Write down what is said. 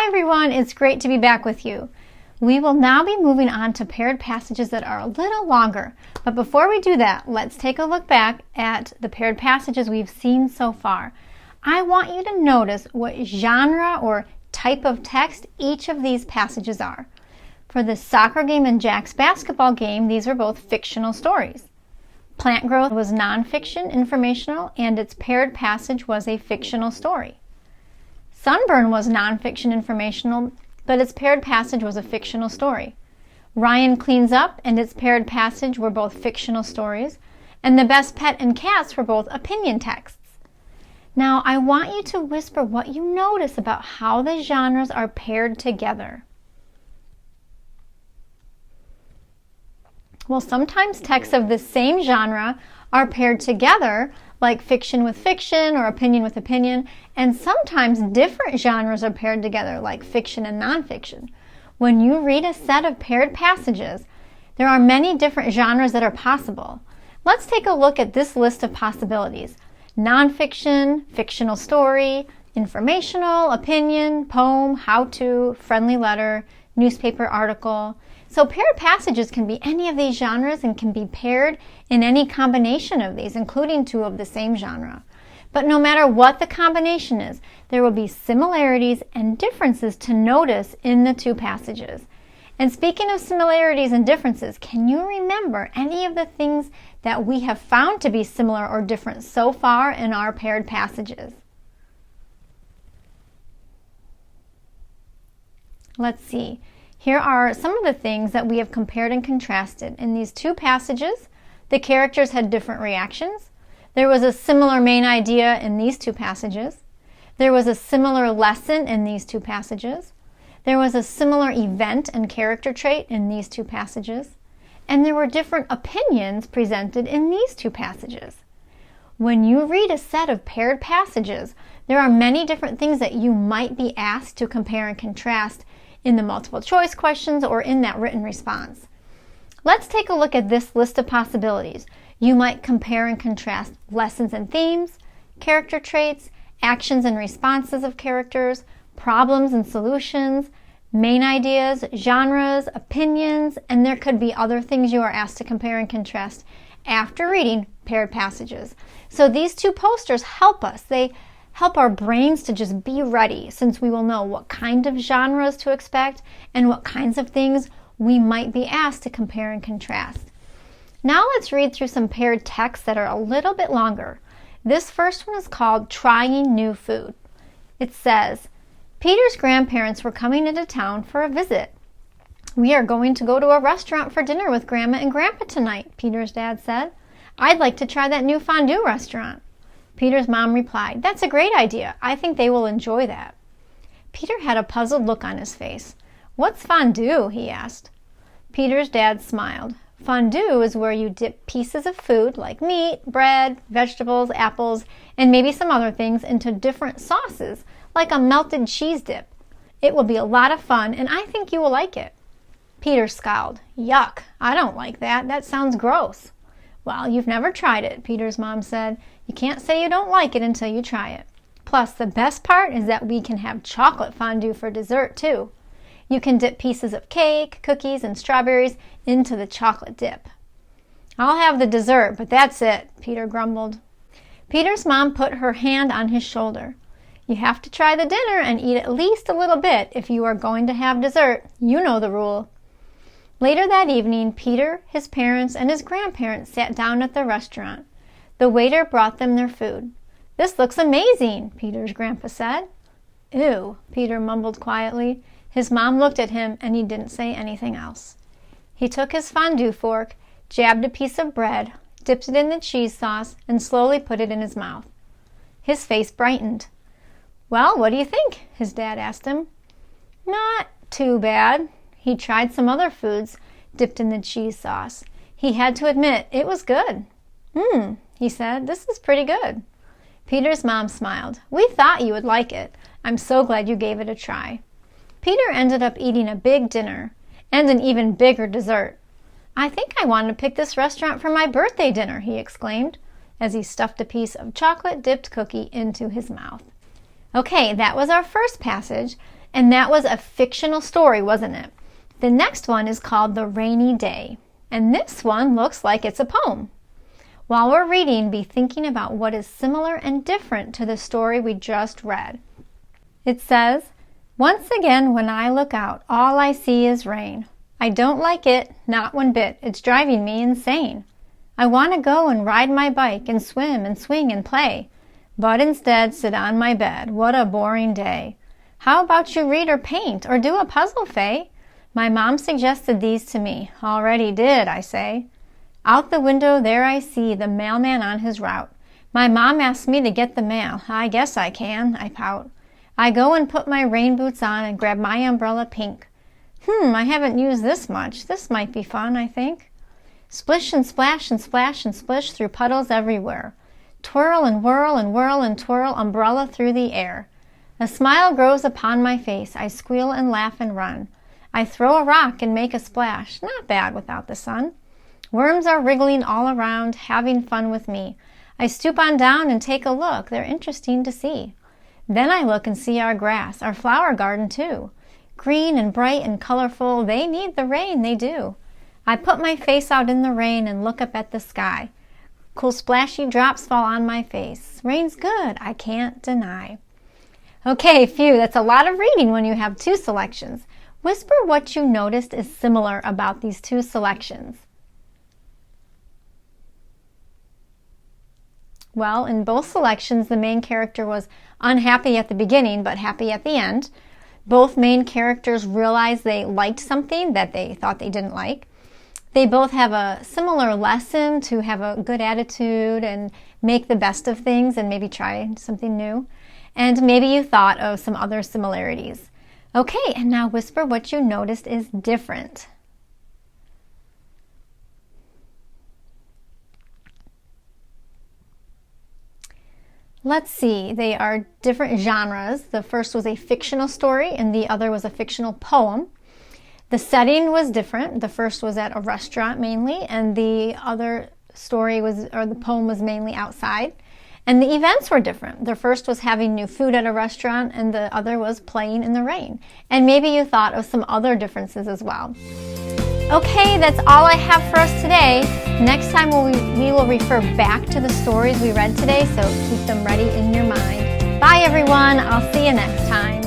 Hi everyone, it's great to be back with you. We will now be moving on to paired passages that are a little longer. But before we do that, let's take a look back at the paired passages we've seen so far. I want you to notice what genre or type of text each of these passages are. For the soccer game and Jack's basketball game, these are both fictional stories. Plant growth was nonfiction, informational, and its paired passage was a fictional story. Sunburn was nonfiction, informational, but its paired passage was a fictional story. Ryan Cleans Up and its paired passage were both fictional stories, and The Best Pet and Cats were both opinion texts. Now, I want you to whisper what you notice about how the genres are paired together. Well, sometimes texts of the same genre are paired together, like fiction with fiction or opinion with opinion, and sometimes different genres are paired together, like fiction and nonfiction. When you read a set of paired passages, there are many different genres that are possible. Let's take a look at this list of possibilities. Nonfiction, fictional story, informational, opinion, poem, how-to, friendly letter, newspaper article. So paired passages can be any of these genres and can be paired in any combination of these, including two of the same genre. But no matter what the combination is, there will be similarities and differences to notice in the two passages. And speaking of similarities and differences, can you remember any of the things that we have found to be similar or different so far in our paired passages? Let's see. Here are some of the things that we have compared and contrasted. In these two passages, the characters had different reactions. There was a similar main idea in these two passages. There was a similar lesson in these two passages. There was a similar event and character trait in these two passages. And there were different opinions presented in these two passages. When you read a set of paired passages, there are many different things that you might be asked to compare and contrast in the multiple choice questions or in that written response. Let's take a look at this list of possibilities. You might compare and contrast lessons and themes, character traits, actions and responses of characters, problems and solutions, main ideas, genres, opinions, and there could be other things you are asked to compare and contrast after reading paired passages. So these two posters help us. They help our brains to just be ready, since we will know what kind of genres to expect and what kinds of things we might be asked to compare and contrast. Now let's read through some paired texts that are a little bit longer. This first one is called Trying New Food. It says, Peter's grandparents were coming into town for a visit. We are going to go to a restaurant for dinner with Grandma and Grandpa tonight, Peter's dad said. I'd like to try that new fondue restaurant. Peter's mom replied, That's a great idea. I think they will enjoy that. Peter had a puzzled look on his face. What's fondue? He asked. Peter's dad smiled. Fondue is where you dip pieces of food like meat, bread, vegetables, apples, and maybe some other things into different sauces, like a melted cheese dip. It will be a lot of fun, and I think you will like it. Peter scowled. Yuck, I don't like that. That sounds gross. Well, you've never tried it, Peter's mom said. You can't say you don't like it until you try it. Plus, the best part is that we can have chocolate fondue for dessert, too. You can dip pieces of cake, cookies, and strawberries into the chocolate dip. I'll have the dessert, but that's it, Peter grumbled. Peter's mom put her hand on his shoulder. You have to try the dinner and eat at least a little bit if you are going to have dessert. You know the rule. Later that evening, Peter, his parents, and his grandparents sat down at the restaurant. The waiter brought them their food. This looks amazing, Peter's grandpa said. Ew, Peter mumbled quietly. His mom looked at him and he didn't say anything else. He took his fondue fork, jabbed a piece of bread, dipped it in the cheese sauce, and slowly put it in his mouth. His face brightened. Well, what do you think? His dad asked him. Not too bad. He tried some other foods dipped in the cheese sauce. He had to admit it was good. He said, this is pretty good. Peter's mom smiled. We thought you would like it. I'm so glad you gave it a try. Peter ended up eating a big dinner and an even bigger dessert. I think I want to pick this restaurant for my birthday dinner, he exclaimed, as he stuffed a piece of chocolate-dipped cookie into his mouth. Okay, that was our first passage, and that was a fictional story, wasn't it? The next one is called The Rainy Day, and this one looks like it's a poem. While we're reading, be thinking about what is similar and different to the story we just read. It says, "Once again when I look out, all I see is rain. I don't like it, not one bit. It's driving me insane. I want to go and ride my bike and swim and swing and play, but instead sit on my bed. What a boring day. How about you read or paint or do a puzzle, Faye? My mom suggested these to me. Already did, I say. Out the window there I see the mailman on his route. My mom asked me to get the mail. I guess I can, I pout. I go and put my rain boots on and grab my umbrella pink. I haven't used this much. This might be fun, I think. Splish and splash and splash and splish through puddles everywhere. Twirl and whirl and whirl and twirl umbrella through the air. A smile grows upon my face. I squeal and laugh and run. I throw a rock and make a splash. Not bad without the sun. Worms are wriggling all around, having fun with me. I stoop on down and take a look. They're interesting to see. Then I look and see our grass, our flower garden too. Green and bright and colorful, they need the rain, they do. I put my face out in the rain and look up at the sky. Cool splashy drops fall on my face. Rain's good, I can't deny. Okay, phew, that's a lot of reading when you have two selections. Whisper what you noticed is similar about these two selections. Well, in both selections, the main character was unhappy at the beginning, but happy at the end. Both main characters realized they liked something that they thought they didn't like. They both have a similar lesson to have a good attitude and make the best of things and maybe try something new. And maybe you thought of some other similarities. Okay, and now whisper what you noticed is different. Let's see, they are different genres. The first was a fictional story and the other was a fictional poem. The setting was different. The first was at a restaurant mainly, and the other story was, or the poem was mainly outside. And the events were different. The first was having new food at a restaurant and the other was playing in the rain. And maybe you thought of some other differences as well. Okay, that's all I have for us today. Next time we will refer back to the stories we read today, so keep them ready in your mind. Bye everyone, I'll see you next time.